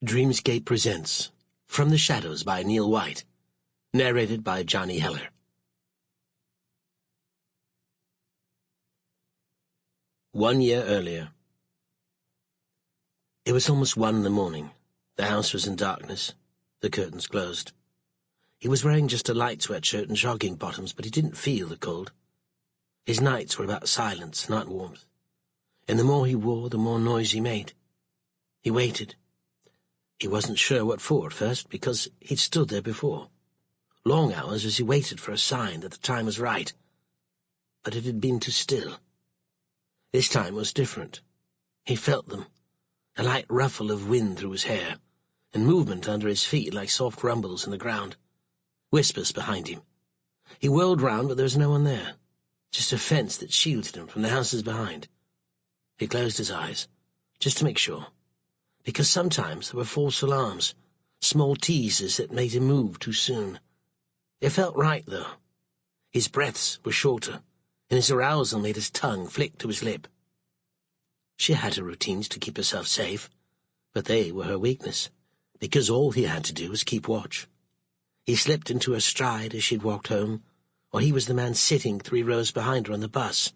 Dreamscape presents From the Shadows by Neil White, narrated by Johnny Heller. One year earlier. It was almost 1 in the morning. The house was in darkness, the curtains closed. He was wearing just a light sweatshirt and jogging bottoms, but he didn't feel the cold. His nights were about silence, not warmth. And the more he wore, the more noise he made. He waited. He wasn't sure what for at first, because he'd stood there before. Long hours as he waited for a sign that the time was right. But it had been too still. This time was different. He felt them, a light ruffle of wind through his hair, and movement under his feet like soft rumbles in the ground. Whispers behind him. He whirled round, but there was no one there, just a fence that shielded him from the houses behind. He closed his eyes, just to make sure, because sometimes there were false alarms, small teasers that made him move too soon. It felt right, though. His breaths were shorter, and his arousal made his tongue flick to his lip. She had her routines to keep herself safe, but they were her weakness, because all he had to do was keep watch. He slipped into her stride as she'd walked home, or he was the man sitting 3 rows behind her on the bus,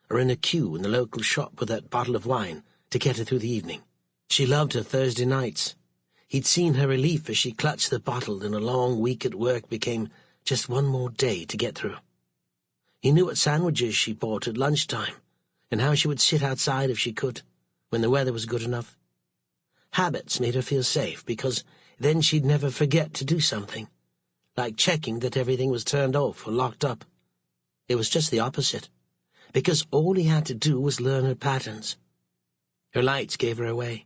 or in a queue in the local shop with that bottle of wine to get her through the evening. She loved her Thursday nights. He'd seen her relief as she clutched the bottle and a long week at work became just one more day to get through. He knew what sandwiches she bought at lunchtime, and how she would sit outside if she could, when the weather was good enough. Habits made her feel safe, because then she'd never forget to do something, like checking that everything was turned off or locked up. It was just the opposite, because all he had to do was learn her patterns. Her lights gave her away,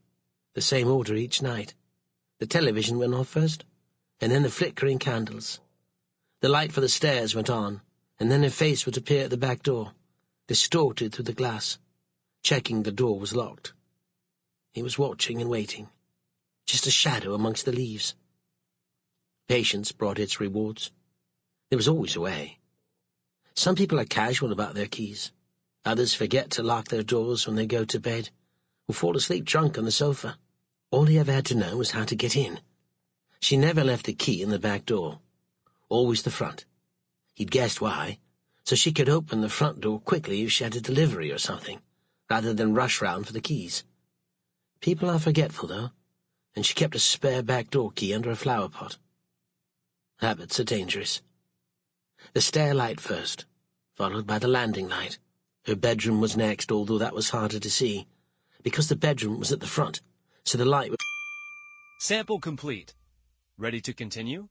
the same order each night. The television went off first, and then the flickering candles. The light for the stairs went on, and then her face would appear at the back door, distorted through the glass, checking the door was locked. He was watching and waiting, just a shadow amongst the leaves. Patience brought its rewards. There was always a way. Some people are casual about their keys. Others forget to lock their doors when they go to bed, or fall asleep drunk on the sofa. All he ever had to know was how to get in. She never left the key in the back door, always the front. He'd guessed why, so she could open the front door quickly if she had a delivery or something, rather than rush round for the keys. People are forgetful, though, and she kept a spare back door key under a flower pot. Habits are dangerous. The stair light first, followed by the landing light. Her bedroom was next, although that was harder to see, because the bedroom was at the front, so the light was... Sample complete. Ready to continue?